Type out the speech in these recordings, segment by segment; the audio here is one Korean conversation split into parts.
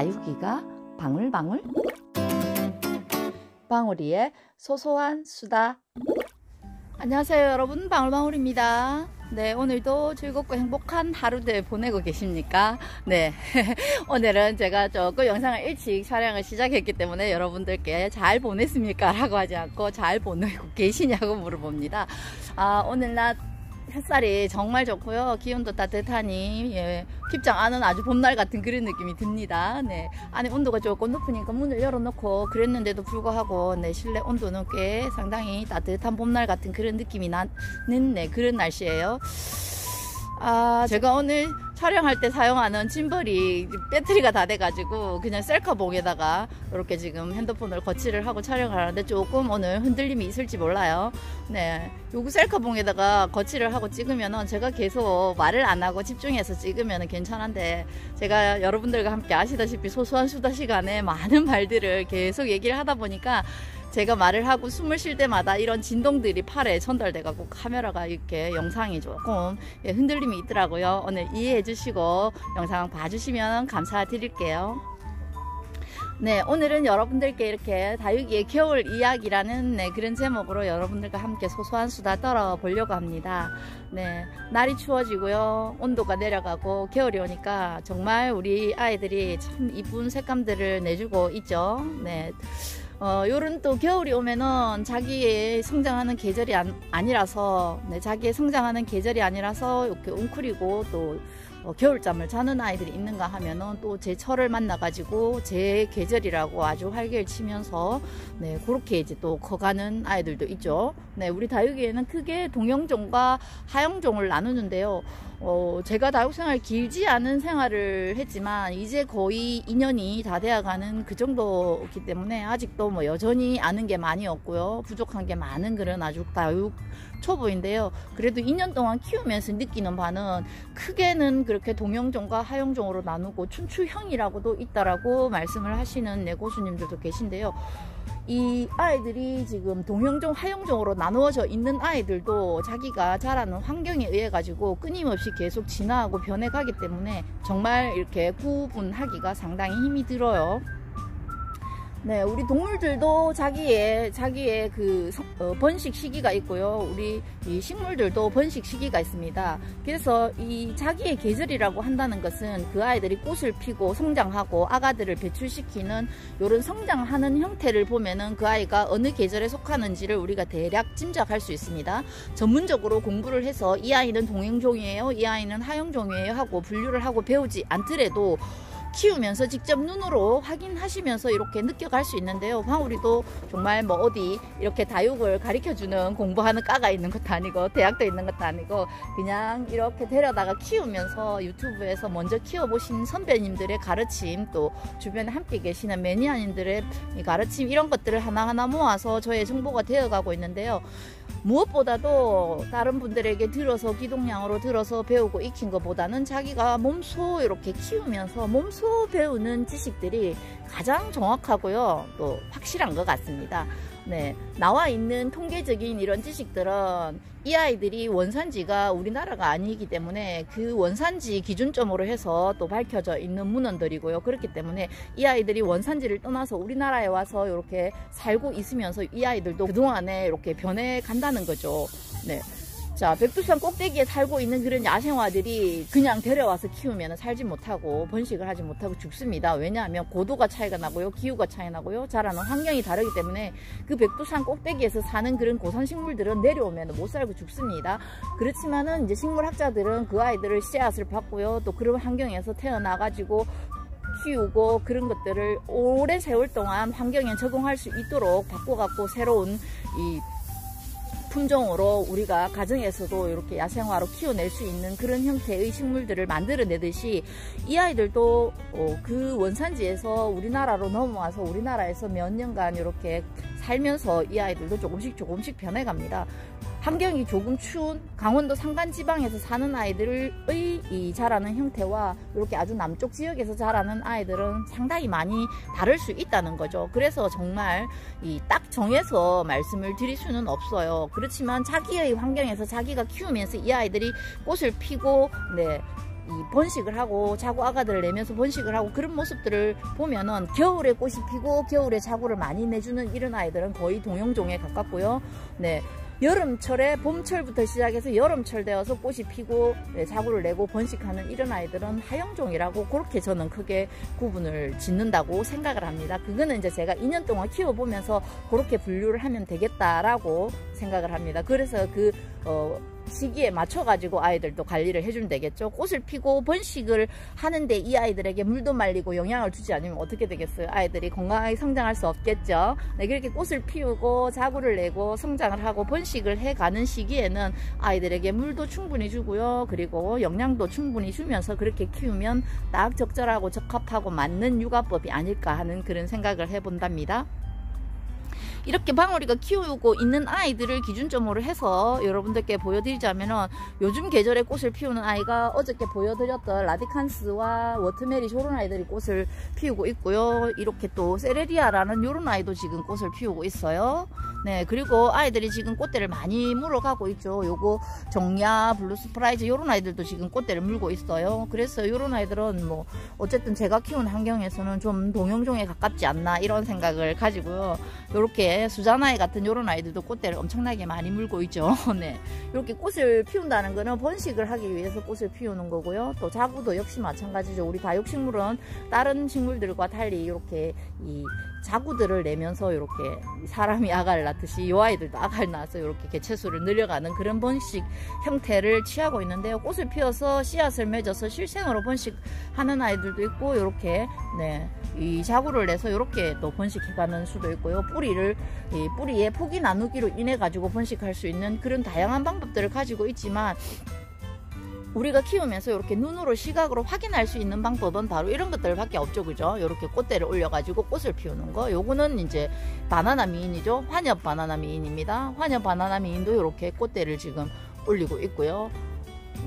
다육이가 방울방울 방울이의 소소한 수다. 안녕하세요 여러분, 방울방울입니다. 네, 오늘도 즐겁고 행복한 하루들 보내고 계십니까? 네, 오늘은 제가 조금 영상을 일찍 촬영을 시작했기 때문에 여러분들께 잘 보냈습니까? 라고 하지 않고 잘 보내고 계시냐고 물어봅니다. 오늘 낮 햇살이 정말 좋고요. 기온도 따뜻하니 킵장 안은 아주 봄날 같은 그런 느낌이 듭니다. 네, 안에 온도가 조금 높으니까 문을 열어놓고 그랬는데도 불구하고 실내 온도는 꽤 상당히 따뜻한 봄날 같은 그런 느낌이 나는 그런 날씨예요. 제가 오늘 촬영할 때 사용하는 짐벌이 배터리가 다 돼가지고 그냥 셀카봉에다가 이렇게 지금 핸드폰을 거치를 하고 촬영을 하는데 조금 오늘 흔들림이 있을지 몰라요. 네, 요거 셀카봉에다가 거치를 하고 찍으면은 제가 계속 말을 안 하고 집중해서 찍으면은 괜찮은데, 제가 여러분들과 함께 아시다시피 소소한 수다 시간에 많은 말들을 계속 얘기를 하다 보니까 제가 말을 하고 숨을 쉴 때마다 이런 진동들이 팔에 전달돼가고 카메라가 이렇게 영상이 조금 흔들림이 있더라고요. 오늘 이해해 주시고 영상 봐주시면 감사드릴게요. 네, 오늘은 여러분들께 이렇게 다육이의 겨울 이야기라는 그런 제목으로 여러분들과 함께 소소한 수다 떨어보려고 합니다. 네, 날이 추워지고요, 온도가 내려가고 겨울이 오니까 정말 우리 아이들이 참 이쁜 색감들을 내주고 있죠. 네. 요런 또 겨울이 오면은 자기의 성장하는 계절이 아니라서, 자기의 성장하는 계절이 아니라서 이렇게 웅크리고 또 겨울잠을 자는 아이들이 있는가 하면은 또 제철을 만나가지고 제 계절이라고 아주 활개를 치면서 그렇게 이제 또 커가는 아이들도 있죠. 네, 우리 다육이에는 크게 동형종과 하형종을 나누는데요. 제가 다육생활 길지 않은 생활을 했지만 이제 거의 2년이 다 되어가는 그 정도이기 때문에 아직도 뭐 여전히 아는 게 많이 없고요, 부족한 게 많은 그런 아주 다육 초보인데요. 그래도 2년 동안 키우면서 느끼는 바는 크게는 그렇게 동형종과 하형종으로 나누고 춘추형이라고도 있다라고 말씀을 하시는 고수님들도 계신데요. 이 아이들이 지금 동형종, 하형종으로 나누어져 있는 아이들도 자기가 자라는 환경에 의해 가지고 끊임없이 계속 진화하고 변해가기 때문에 정말 이렇게 구분하기가 상당히 힘이 들어요. 네, 우리 동물들도 자기의 그 번식 시기가 있고요. 우리 이 식물들도 번식 시기가 있습니다. 그래서 이 자기의 계절이라고 한다는 것은 그 아이들이 꽃을 피고 성장하고 아가들을 배출시키는 이런 성장하는 형태를 보면은 그 아이가 어느 계절에 속하는지를 우리가 대략 짐작할 수 있습니다. 전문적으로 공부를 해서 이 아이는 동형종이에요, 이 아이는 하형종이에요 하고 분류를 하고 배우지 않더라도 키우면서 직접 눈으로 확인하시면서 이렇게 느껴갈 수 있는데요. 방울이도 정말 뭐 어디 이렇게 다육을 가르쳐주는 공부하는 과가 있는 것도 아니고 대학도 있는 것도 아니고 그냥 이렇게 데려다가 키우면서 유튜브에서 먼저 키워보신 선배님들의 가르침, 또 주변에 함께 계시는 매니아님들의 가르침, 이런 것들을 하나하나 모아서 저의 정보가 되어가고 있는데요. 무엇보다도 다른 분들에게 들어서 기동량으로 들어서 배우고 익힌 것보다는 자기가 몸소 이렇게 키우면서 몸소 배우는 지식들이 가장 정확하고요, 또 확실한 것 같습니다. 네, 나와 있는 통계적인 이런 지식들은 이 아이들이 원산지가 우리나라가 아니기 때문에 그 원산지 기준점으로 해서 또 밝혀져 있는 문헌들이고요. 그렇기 때문에 이 아이들이 원산지를 떠나서 우리나라에 와서 이렇게 살고 있으면서 이 아이들도 그동안에 이렇게 변해 간다는 거죠. 네. 자, 백두산 꼭대기에 살고 있는 그런 야생화들이 그냥 데려와서 키우면 살지 못하고 번식을 하지 못하고 죽습니다. 왜냐하면 고도가 차이가 나고요, 기후가 차이 나고요, 자라는 환경이 다르기 때문에 그 백두산 꼭대기에서 사는 그런 고산식물들은 내려오면 못 살고 죽습니다. 그렇지만은 이제 식물학자들은 그 아이들을 씨앗을 받고요, 또 그런 환경에서 태어나가지고 키우고 그런 것들을 오랜 세월 동안 환경에 적응할 수 있도록 바꿔갖고 새로운 이 품종으로 우리가 가정에서도 이렇게 야생화로 키워낼 수 있는 그런 형태의 식물들을 만들어내듯이 이 아이들도 그 원산지에서 우리나라로 넘어와서 우리나라에서 몇 년간 이렇게 살면서 이 아이들도 조금씩 변해갑니다. 환경이 조금 추운 강원도 산간지방에서 사는 아이들의 이 자라는 형태와 이렇게 아주 남쪽 지역에서 자라는 아이들은 상당히 많이 다를 수 있다는 거죠. 그래서 정말 딱 정해서 말씀을 드릴 수는 없어요. 그렇지만 자기의 환경에서 자기가 키우면서 이 아이들이 꽃을 피고 이 번식을 하고 자구 아가들을 내면서 번식을 하고 그런 모습들을 보면은 겨울에 꽃이 피고 겨울에 자구를 많이 내주는 이런 아이들은 거의 동형종에 가깝고요. 네. 여름철에 봄철부터 시작해서 여름철 되어서 꽃이 피고 자구를 내고 번식하는 이런 아이들은 하형종이라고 그렇게 저는 크게 구분을 짓는다고 생각을 합니다. 그거는 이제 제가 2년 동안 키워보면서 그렇게 분류를 하면 되겠다라고 생각을 합니다. 그래서 그 시기에 맞춰가지고 아이들도 관리를 해주면 되겠죠. 꽃을 피고 번식을 하는데 이 아이들에게 물도 말리고 영양을 주지 않으면 어떻게 되겠어요? 아이들이 건강하게 성장할 수 없겠죠. 네, 그렇게 꽃을 피우고 자구를 내고 성장을 하고 번식을 해가는 시기에는 아이들에게 물도 충분히 주고요. 그리고 영양도 충분히 주면서 그렇게 키우면 딱 적절하고 적합하고 맞는 육아법이 아닐까 하는 그런 생각을 해본답니다. 이렇게 방울이가 키우고 있는 아이들을 기준점으로 해서 여러분들께 보여드리자면은 요즘 계절에 꽃을 피우는 아이가 어저께 보여드렸던 라디칸스와 워터메리 이런 아이들이 꽃을 피우고 있고요. 이렇게 또 세레리아라는 이런 아이도 지금 꽃을 피우고 있어요. 네, 그리고 아이들이 지금 꽃대를 많이 물어가고 있죠. 요거 정야, 블루스프라이즈 이런 아이들도 지금 꽃대를 물고 있어요. 그래서 이런 아이들은 뭐 어쨌든 제가 키운 환경에서는 좀 동형종에 가깝지 않나 이런 생각을 가지고요. 요렇게 수자나이 같은 이런 아이들도 꽃대를 엄청나게 많이 물고 있죠. 네, 이렇게 꽃을 피운다는 거는 번식을 하기 위해서 꽃을 피우는 거고요. 또 자구도 역시 마찬가지죠. 우리 다육식물은 다른 식물들과 달리 이렇게 이 자구들을 내면서 이렇게 사람이 아가를 낳듯이 이 아이들도 아가를 낳아서 이렇게 개체수를 늘려가는 그런 번식 형태를 취하고 있는데요. 꽃을 피워서 씨앗을 맺어서 실생으로 번식하는 아이들도 있고 이렇게 네, 이 자구를 내서 이렇게 또 번식해가는 수도 있고요. 이 뿌리에 포기 나누기로 인해 가지고 번식할 수 있는 그런 다양한 방법들을 가지고 있지만 우리가 키우면서 이렇게 눈으로 시각으로 확인할 수 있는 방법은 바로 이런 것들밖에 없죠. 그죠? 이렇게 꽃대를 올려가지고 꽃을 피우는 거. 요거는 이제 바나나 미인이죠. 환엽 바나나 미인입니다. 환엽 바나나 미인도 이렇게 꽃대를 지금 올리고 있고요.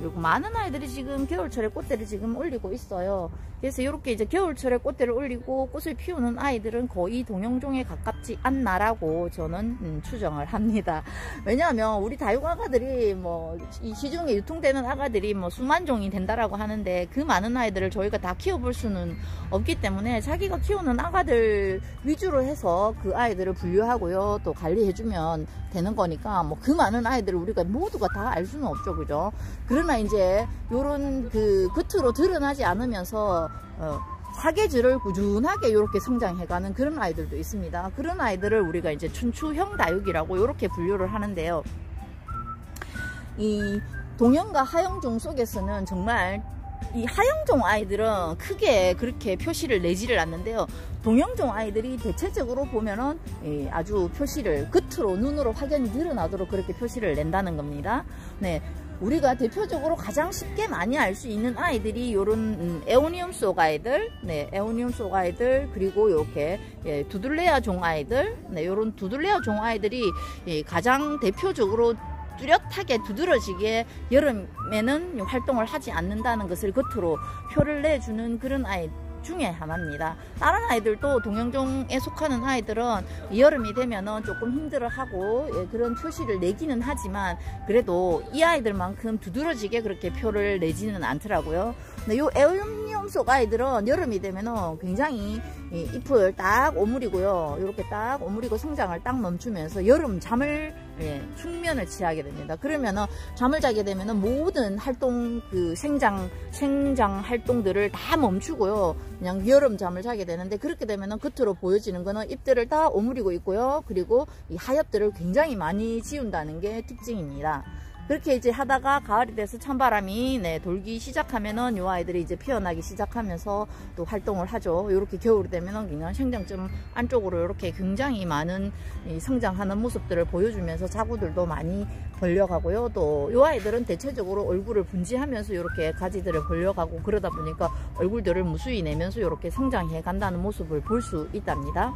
그리고 많은 아이들이 지금 겨울철에 꽃대를 지금 올리고 있어요. 그래서 이렇게 이제 겨울철에 꽃대를 올리고 꽃을 피우는 아이들은 거의 동형종에 가깝지 않나라고 저는 추정을 합니다. 왜냐하면 우리 다육 아가들이 뭐 이 시중에 유통되는 아가들이 뭐 수만 종이 된다라고 하는데 그 많은 아이들을 저희가 다 키워볼 수는 없기 때문에 자기가 키우는 아가들 위주로 해서 그 아이들을 분류하고요. 또 관리해주면 되는 거니까 뭐 그 많은 아이들을 우리가 모두가 다 알 수는 없죠. 그죠? 그러나 이제 요런 그 겉으로 드러나지 않으면서 사계절을 꾸준하게 이렇게 성장해가는 그런 아이들도 있습니다. 그런 아이들을 우리가 이제 춘추형 다육이라고 이렇게 분류를 하는데요. 이 동형과 하형종 속에서는 정말 이 하형종 아이들은 크게 그렇게 표시를 내지를 않는데요. 동형종 아이들이 대체적으로 보면은 아주 표시를 겉으로 눈으로 확연히 드러나도록 그렇게 표시를 낸다는 겁니다. 네. 우리가 대표적으로 가장 쉽게 많이 알 수 있는 아이들이 요런 에오니움 속 아이들, 네, 에오니움 속 아이들, 그리고 이렇게 두들레아 종 아이들, 네, 요런 두들레아 종 아이들이 가장 대표적으로 뚜렷하게 두드러지게 여름에는 활동을 하지 않는다는 것을 겉으로 표를 내주는 그런 아이 중에 하나입니다. 다른 아이들도 동형종에 속하는 아이들은 여름이 되면은 조금 힘들어하고 그런 표시를 내기는 하지만 그래도 이 아이들만큼 두드러지게 그렇게 표를 내지는 않더라고요. 근데 요 에오니움 속 아이들은 여름이 되면은 굉장히 잎을 딱 오므리고요. 이렇게 딱 오므리고 성장을 딱 멈추면서 여름 잠을 숙면을 취하게 됩니다. 그러면은 잠을 자게 되면은 모든 활동 생장 활동들을 다 멈추고요. 그냥 여름 잠을 자게 되는데 그렇게 되면은 겉으로 보여지는 거는 잎들을 다 오므리고 있고요. 그리고 이 하엽들을 굉장히 많이 지운다는 게 특징입니다. 그렇게 이제 하다가 가을이 돼서 찬바람이 돌기 시작하면은 요 아이들이 이제 피어나기 시작하면서 또 활동을 하죠. 이렇게 겨울이 되면은 그냥 생장점 안쪽으로 이렇게 굉장히 많은 성장하는 모습들을 보여주면서 자구들도 많이 벌려가고요. 또 요 아이들은 대체적으로 얼굴을 분지하면서 이렇게 가지들을 벌려가고 그러다 보니까 얼굴들을 무수히 내면서 이렇게 성장해 간다는 모습을 볼 수 있답니다.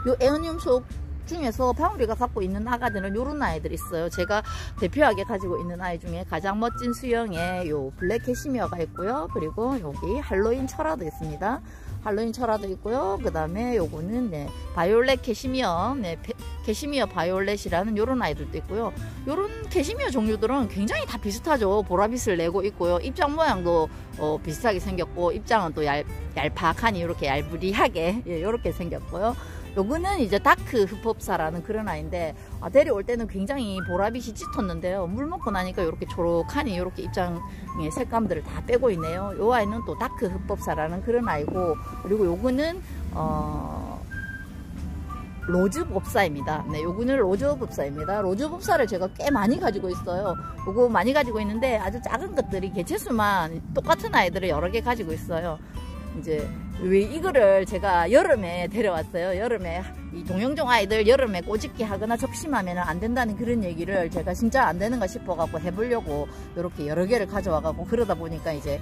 요 에오니움 속 중에서 방울이가 갖고 있는 아가들은 요런 아이들이 있어요. 제가 대표하게 가지고 있는 아이 중에 가장 멋진 수영의 요 블랙 캐시미어가 있고요. 그리고 여기 할로윈 철화도 있습니다. 할로윈 철화도 있고요. 그 다음에 요거는 네, 바이올렛 캐시미어, 네, 캐시미어 바이올렛이라는 요런 아이들도 있고요. 요런 캐시미어 종류들은 굉장히 다 비슷하죠. 보라빛을 내고 있고요. 입장 모양도 비슷하게 생겼고, 입장은 또 얄팍하니 이렇게 얄부리하게 예, 이렇게 생겼고요. 요거는 이제 다크 흡법사라는 그런 아이인데, 데려올 때는 굉장히 보라빛이 짙었는데요. 물 먹고 나니까 이렇게 초록하니 이렇게 입장의 색감들을 다 빼고 있네요. 요 아이는 또 다크 흡법사라는 그런 아이고, 그리고 요거는 로즈법사입니다. 네, 요거는 로즈법사입니다. 로즈법사를 제가 꽤 많이 가지고 있어요. 요거 많이 가지고 있는데 아주 작은 것들이 개체수만 똑같은 아이들을 여러 개 가지고 있어요. 이제 왜 이거를 제가 여름에 데려왔어요. 여름에 이 동영종 아이들 여름에 꼬집기 하거나 적심하면 안 된다는 그런 얘기를 제가 진짜 안 되는가 싶어 갖고 해보려고 이렇게 여러 개를 가져와 갖고, 그러다 보니까 이제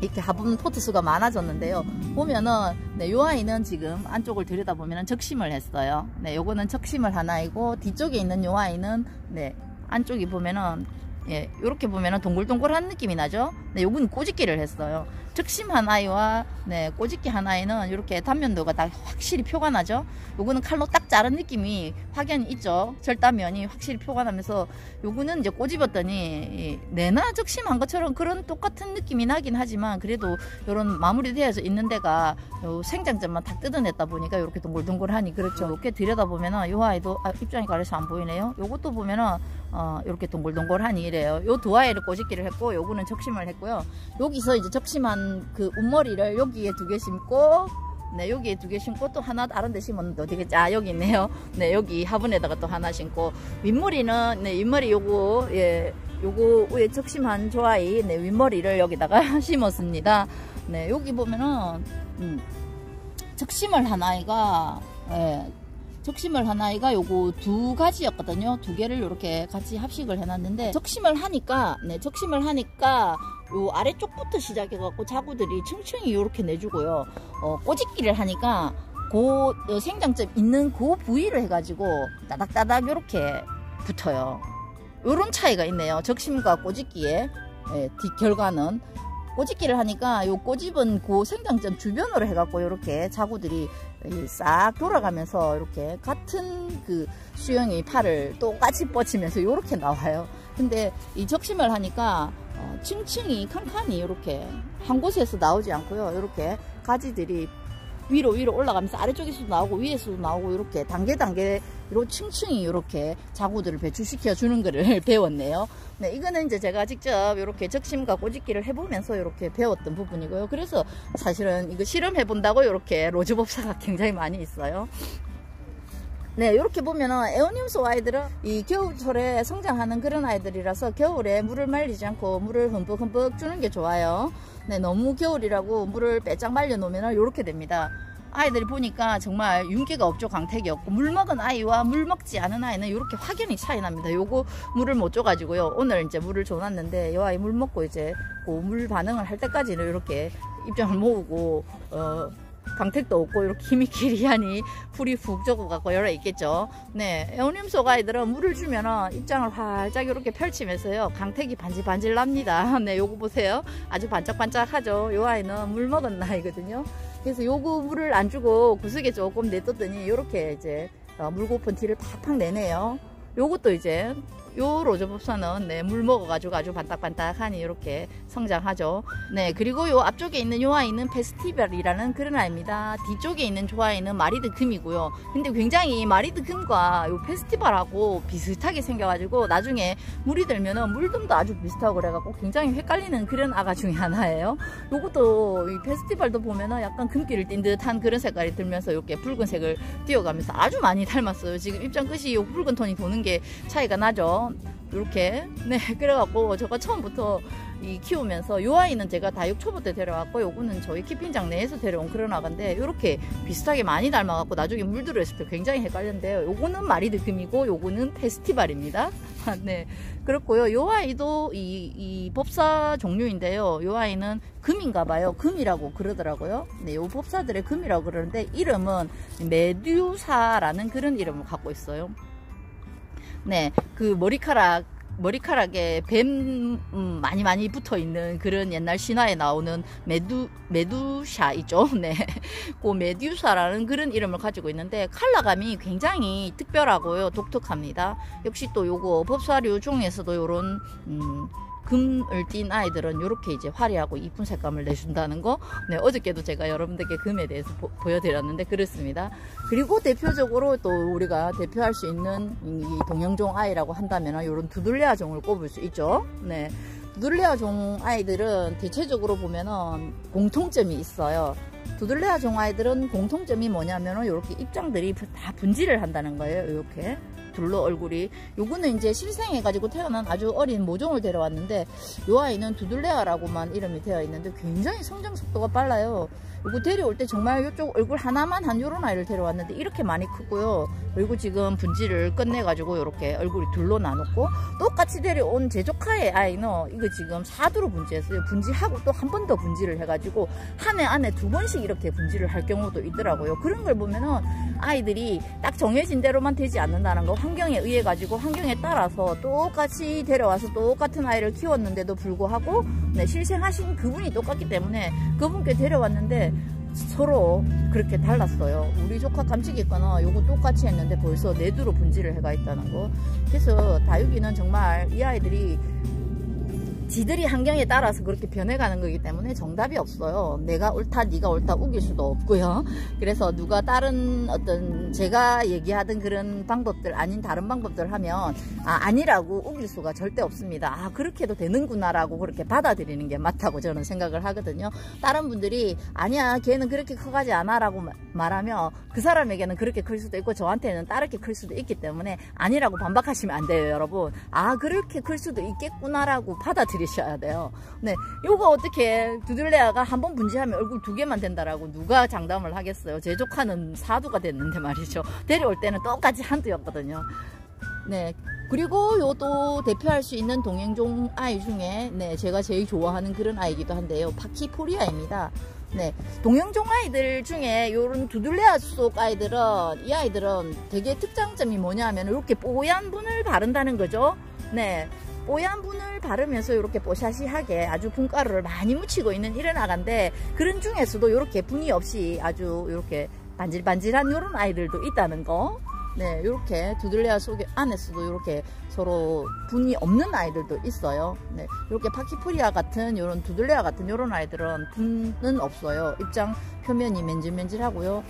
이렇게 화분 포트 수가 많아졌는데요. 보면은 네, 요 아이는 지금 안쪽을 들여다보면 적심을 했어요. 네, 요거는 적심을 하나이고, 뒤쪽에 있는 요 아이는 네, 안쪽이 보면은 예, 요렇게 보면은 동글동글한 느낌이 나죠. 네, 요건 꼬집기를 했어요. 적심한 아이와 네, 꼬집기 한 아이는 이렇게 단면도가 다 확실히 표가 나죠. 요거는 칼로 딱 자른 느낌이 확연히 있죠. 절단면이 확실히 표가 나면서, 요거는 이제 꼬집었더니 내나 적심한 것처럼 그런 똑같은 느낌이 나긴 하지만, 그래도 요런 마무리되어져 있는 데가 요 생장점만 딱 뜯어냈다 보니까 이렇게 동글동글하니 그렇죠. 이렇게 들여다보면은 요 아이도 입장이 가려서 안 보이네요. 요것도 보면은 이렇게 동글동글하니 이래요. 요 두 아이를 꼬집기를 했고, 요거는 적심을 했고요. 여기서 이제 적심한 그 웃머리를 여기에 2개 심고, 네, 여기에 2개 심고, 또 하나 다른 데 심었는데 어디 겠지? 여기 있네요. 네, 여기 화분에다가 또 하나 심고, 윗머리는 네, 윗머리 요거 예, 요거 위에 적심한 조아이 네, 윗머리를 여기다가 심었습니다. 네, 여기 보면은 적심을 한 아이가 예, 적심을 한 아이가 요거 2가지였거든요. 2개를 이렇게 같이 합식을 해놨는데, 적심을 하니까 요 아래쪽부터 시작해갖고 자구들이 층층이 이렇게 내주고요. 꼬집기를 하니까 그 생장점 있는 그 부위를 해가지고 따닥따닥 이렇게 붙어요. 요런 차이가 있네요. 적심과 꼬집기의 결과는, 꼬집기를 하니까 요 꼬집은 그 생장점 주변으로 해갖고 이렇게 자구들이 싹 돌아가면서 이렇게 같은 그 수영이 팔을 똑같이 뻗치면서 이렇게 나와요. 근데 이 적심을 하니까 층층이 칸칸이 이렇게 한 곳에서 나오지 않고요. 이렇게 가지들이 위로 올라가면서 아래쪽에서도 나오고 위에서도 나오고, 이렇게 단계로 층층이 이렇게 자구들을 배출시켜 주는 거를 배웠네요. 네, 이거는 이제 제가 직접 이렇게 적심과 꼬집기를 해보면서 이렇게 배웠던 부분이고요. 그래서 사실은 이거 실험해 본다고 이렇게 로즈법사가 굉장히 많이 있어요. 네, 이렇게 보면은 에오늄소 아이들은 이 겨울철에 성장하는 그런 아이들이라서 겨울에 물을 말리지 않고 물을 흠뻑흠뻑 주는 게 좋아요. 네, 너무 겨울이라고 물을 빼짝 말려 놓으면 이렇게 됩니다. 아이들이 보니까 정말 윤기가 없죠. 광택이 없고, 물 먹은 아이와 물 먹지 않은 아이는 이렇게 확연히 차이 납니다. 요거 물을 못 줘가지고요, 오늘 이제 물을 줘놨는데, 요 아이 물 먹고 이제 그 물 반응을 할 때까지는 이렇게 입장을 모으고 광택도 없고 이렇게 힘이 기리하니 풀이 푹 젖어갖고 열어 있겠죠. 네, 에오늄소 아이들은 물을 주면은 입장을 활짝 이렇게 펼치면서요, 광택이 반질반질 납니다. 네, 요거 보세요. 아주 반짝반짝하죠. 요 아이는 물 먹은 아이거든요. 그래서 요거 물을 안 주고 구석에 조금 내뒀더니 요렇게 이제 물고픈 티를 팍팍 내네요. 요것도 이제 요 로즈법사는 네, 물 먹어가지고 아주 반딱반딱하니 이렇게 성장하죠. 네, 그리고 요 앞쪽에 있는 요 아이는 페스티벌이라는 그런 아이입니다. 뒤쪽에 있는 저 아이는 마리드금이고요. 근데 굉장히 마리드금과 요 페스티벌하고 비슷하게 생겨가지고 나중에 물이 들면은 물금도 아주 비슷하고 그래갖고 굉장히 헷갈리는 그런 아가 중에 하나예요. 요것도 이 페스티벌도 보면은 약간 금기를 띈 듯한 그런 색깔이 들면서 이렇게 붉은색을 띄어가면서 아주 많이 닮았어요. 지금 입장 끝이 요 붉은 톤이 도는 게 차이가 나죠. 있어요. 이렇게. 네, 그래갖고 제가 처음부터 키우면서 요 아이는 제가 다육 초보 때 데려왔고 요거는 저희 키핑장 내에서 데려온 그런 아가인데 이렇게 비슷하게 많이 닮아갖고 나중에 물 들어있을 때 굉장히 헷갈렸는데요. 요거는 마리드금이고 요거는 페스티벌입니다. 네, 그렇고요. 요 아이도 이 법사 종류인데요. 요 아이는 금인가봐요. 금이라고 그러더라고요. 네, 요 법사들의 금이라고 그러는데 이름은 메듀사라는 그런 이름을 갖고 있어요. 네, 그 머리카락에 뱀 많이 붙어 있는 그런 옛날 신화에 나오는 메두샤이죠. 네, 그 메듀사라는 그런 이름을 가지고 있는데 컬러감이 굉장히 특별하고요, 독특합니다. 역시 또 요거 법사류 중에서도 요런 금을 띤 아이들은 이렇게 이제 화려하고 이쁜 색감을 내준다는 거. 네, 어저께도 제가 여러분들께 금에 대해서 보여드렸는데 그렇습니다. 그리고 대표적으로 또 우리가 대표할 수 있는 이 동양종 아이라고 한다면 이런 두들레아 종을 꼽을 수 있죠. 네, 두들레아 종 아이들은 대체적으로 보면은 공통점이 있어요. 두들레아 종 아이들은 공통점이 뭐냐면은 이렇게 입장들이 다 분지를 한다는 거예요. 이렇게 둘러 얼굴이. 요거는 이제 실생해가지고 태어난 아주 어린 모종을 데려왔는데 요 아이는 두들레아라고만 이름이 되어 있는데 굉장히 성장 속도가 빨라요. 요거 데려올 때 정말 요쪽 얼굴 하나만 한 요런 아이를 데려왔는데 이렇게 많이 크고요. 그리고 지금 분지를 끝내가지고 이렇게 얼굴이 둘로 나눴고, 똑같이 데려온 제 조카의 아이는 이거 지금 4두로 분지했어요. 분지하고 또 한 번 더 분지를 해가지고 한 해 안에 2번씩 이렇게 분지를 할 경우도 있더라고요. 그런 걸 보면은 아이들이 딱 정해진 대로만 되지 않는다는 거, 환경에 의해 가지고 환경에 따라서 똑같이 데려와서 똑같은 아이를 키웠는데도 불구하고 네, 실생하신 그분이 똑같기 때문에 그분께 데려왔는데 서로 그렇게 달랐어요. 우리 조카 깜찍이 거는 요거 똑같이 했는데 벌써 4두로 분지를 해가 있다는 거. 그래서 다육이는 정말 이 아이들이 지들이 환경에 따라서 그렇게 변해가는 거기 때문에 정답이 없어요. 내가 옳다 네가 옳다 우길 수도 없고요. 그래서 누가 다른 어떤 제가 얘기하던 그런 방법들 아닌 다른 방법들 하면 아니라고 우길 수가 절대 없습니다. 그렇게 해도 되는구나 라고 그렇게 받아들이는 게 맞다고 저는 생각을 하거든요. 다른 분들이 아니야 걔는 그렇게 커가지 않아 라고 말하면 그 사람에게는 그렇게 클 수도 있고 저한테는 다르게 클 수도 있기 때문에 아니라고 반박하시면 안 돼요. 여러분, 그렇게 클 수도 있겠구나 라고 받아들이셔야 돼요. 네, 요거 어떻게 두들레아가 한번 분지하면 얼굴 2개만 된다라고 누가 장담을 하겠어요. 제 조카는 4두가 됐는데 말이죠. 데려올 때는 똑같이 한두였거든요. 네, 그리고 요도 대표할 수 있는 동행종 아이 중에 네, 제가 제일 좋아하는 그런 아이기도 한데요. 파키포리아입니다. 네, 동양종 아이들 중에 요런 두들레아 속 아이들은 이 아이들은 되게 특장점이 뭐냐면 이렇게 뽀얀 분을 바른다는 거죠. 네, 뽀얀 분을 바르면서 이렇게 뽀샤시하게 아주 분가루를 많이 묻히고 있는 이런 아가인데, 그런 중에서도 이렇게 분이 없이 아주 이렇게 반질반질한 이런 아이들도 있다는 거. 네, 이렇게 두들레아 속에 안에서도 이렇게 서로 분이 없는 아이들도 있어요. 네, 이렇게 파키포리아 같은 이런 두들레아 같은 이런 아이들은 분은 없어요. 입장 표면이 맨질맨질하고요.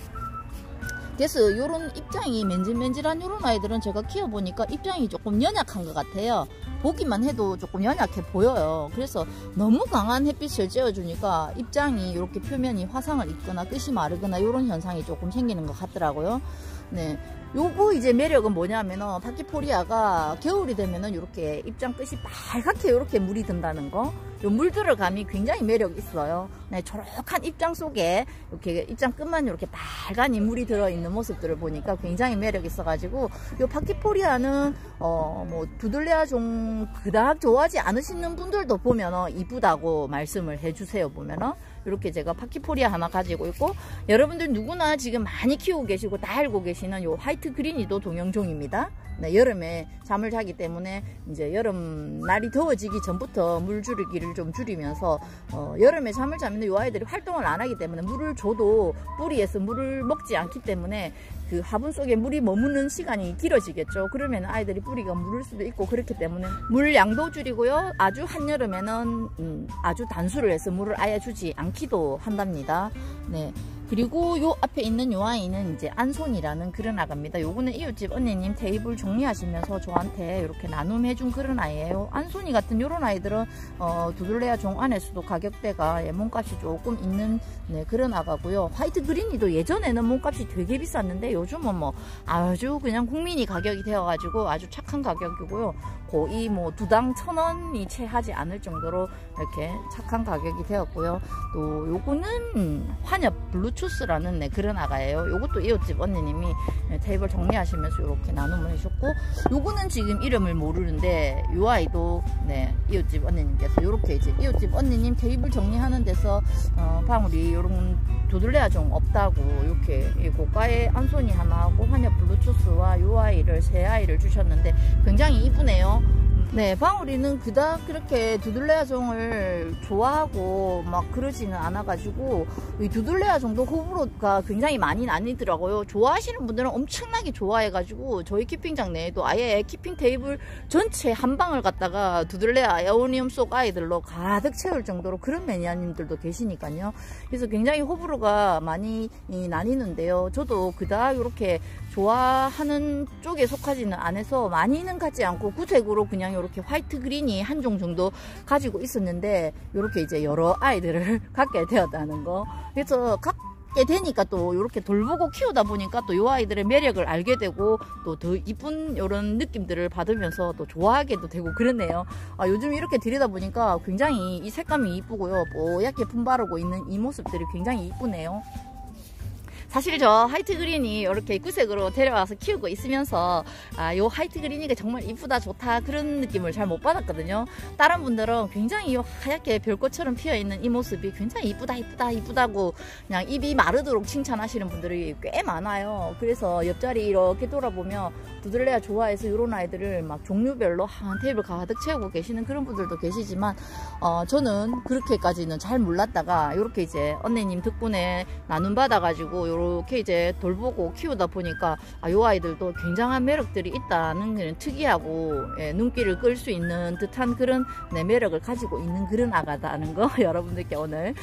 그래서 이런 입장이 맨질맨질한 이런 아이들은 제가 키워보니까 입장이 조금 연약한 것 같아요. 보기만 해도 조금 연약해 보여요. 그래서 너무 강한 햇빛을 쬐어주니까 입장이 이렇게 표면이 화상을 입거나 끝이 마르거나 이런 현상이 조금 생기는 것 같더라고요. 네, 요거 이제 매력은 뭐냐면은 파키포리아가 겨울이 되면은 이렇게 입장 끝이 빨갛게 이렇게 물이 든다는 거. 요 물 들어감이 굉장히 매력 있어요. 네, 초록한 입장 속에 이렇게 입장 끝만 이렇게 빨간이 물이 들어있는 모습들을 보니까 굉장히 매력 있어가지고, 요 파키포리아는 뭐 두들레아 종 그닥 좋아하지 않으시는 분들도 보면은 이쁘다고 말씀을 해주세요. 보면은 이렇게 제가 파키포리아 하나 가지고 있고, 여러분들 누구나 지금 많이 키우고 계시고 다 알고 계시는 요 화이트 그린이도 동양종입니다. 네, 여름에 잠을 자기 때문에 이제 여름 날이 더워지기 전부터 물 줄이기를 좀 줄이면서 여름에 잠을 자면 이 아이들이 활동을 안 하기 때문에 물을 줘도 뿌리에서 물을 먹지 않기 때문에 그 화분 속에 물이 머무는 시간이 길어지겠죠. 그러면 아이들이 뿌리가 물을 수도 있고, 그렇기 때문에 물 양도 줄이고요. 아주 한여름에는 아주 단수를 해서 물을 아예 주지 않기도 한답니다. 네, 그리고 요 앞에 있는 요 아이는 이제 안손이라는 그런 아가입니다. 요거는 이웃집 언니님 테이블 정리하시면서 저한테 이렇게 나눔해준 그런 아이예요. 안손이 같은 요런 아이들은 두들레아 종 안에서도 가격대가 몸값이 조금 있는 그런 아가고요. 화이트 그린이도 예전에는 몸값이 되게 비쌌는데 요즘은 뭐 아주 그냥 국민이 가격이 되어가지고 아주 착한 가격이고요. 거의 뭐 두당 1,000원이 채 하지 않을 정도로 이렇게 착한 가격이 되었고요. 또 요거는 환엽 블루투스라는 그런 아가예요. 요것도 이웃집 언니님이 테이블 정리하시면서 이렇게 나눔을 해주셨고, 요거는 지금 이름을 모르는데 요 아이도 이웃집 언니님께서 요렇게 이제 이웃집 언니님 테이블 정리하는 데서 방울이 요런 두들레아 종 없다고 이렇게 고가의 안손이 하나하고 환엽 블루투스와 요 아이를 세 아이를 주셨는데 굉장히 이쁘네요. 방울이는 그닥 그렇게 두들레아 종을 좋아하고 막 그러지는 않아가지고 이 두들레아 종도 호불호가 굉장히 많이 나뉘더라고요. 좋아하시는 분들은 엄청나게 좋아해가지고 저희 키핑장 내에도 아예 키핑 테이블 전체 한 방을 갖다가 두들레아 에오니움 속 아이들로 가득 채울 정도로 그런 매니아님들도 계시니까요. 그래서 굉장히 호불호가 많이 나뉘는데요. 저도 그닥 이렇게 좋아하는 쪽에 속하지는 않아서 많이는 갖지 않고 구색으로 그냥 이렇게 화이트 그린이 한 종 정도 가지고 있었는데 이렇게 이제 여러 아이들을 갖게 되었다는 거. 그래서 갖게 되니까 또 이렇게 돌보고 키우다 보니까 또 이 아이들의 매력을 알게 되고 또 더 이쁜 이런 느낌들을 받으면서 또 좋아하게도 되고 그러네요. 요즘 이렇게 들이다 보니까 굉장히 이 색감이 이쁘고요. 뽀얗게 품바르고 있는 이 모습들이 굉장히 이쁘네요. 사실 저 화이트 그린이 이렇게 구색으로 데려와서 키우고 있으면서 요 화이트 그린이가 정말 이쁘다 좋다 그런 느낌을 잘 못 받았거든요. 다른 분들은 굉장히 하얗게 별꽃처럼 피어있는 이 모습이 굉장히 이쁘다고 그냥 입이 마르도록 칭찬하시는 분들이 꽤 많아요. 그래서 옆자리 이렇게 돌아보면 두들레아 좋아해서 이런 아이들을 막 종류별로 한 테이블 가득 채우고 계시는 그런 분들도 계시지만 저는 그렇게까지는 잘 몰랐다가 이렇게 이제 언니님 덕분에 나눔 받아가지고 이렇게 이제 돌보고 키우다 보니까 이 아이들도 굉장한 매력들이 있다는 그런 특이하고 눈길을 끌 수 있는 듯한 그런 매력을 가지고 있는 그런 아가다는 거 여러분들께 오늘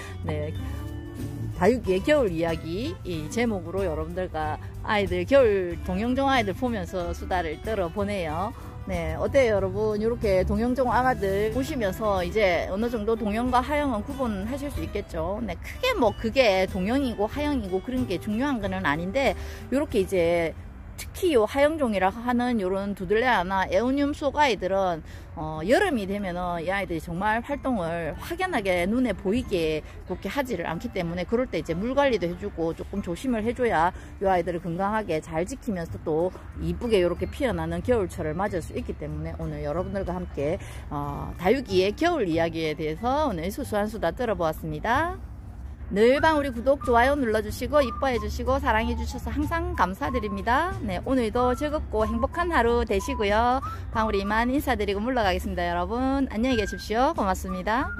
다육이의 겨울 이야기 이 제목으로 여러분들과 아이들 겨울 동영종 아이들 보면서 수다를 떨어보네요. 어때요 여러분? 이렇게 동영종 아가들 보시면서 이제 어느 정도 동영과 하영은 구분하실 수 있겠죠. 크게 뭐 그게 동영이고 하영이고 그런 게 중요한 거는 아닌데 이렇게 이제 특히 요 하영종이라 하는 요런 두들레아나 에오니움 속 아이들은 여름이 되면은 이 아이들이 정말 활동을 확연하게 눈에 보이게 그렇게 하지를 않기 때문에 그럴 때 이제 물 관리도 해주고 조금 조심을 해줘야 이 아이들을 건강하게 잘 지키면서 또 이쁘게 이렇게 피어나는 겨울철을 맞을 수 있기 때문에 오늘 여러분들과 함께 다육이의 겨울 이야기에 대해서 오늘 수수한 수다 들어보았습니다. 늘 방울이 구독, 좋아요 눌러주시고 이뻐해주시고 사랑해주셔서 항상 감사드립니다. 오늘도 즐겁고 행복한 하루 되시고요. 방울이 이만 인사드리고 물러가겠습니다. 여러분 안녕히 계십시오. 고맙습니다.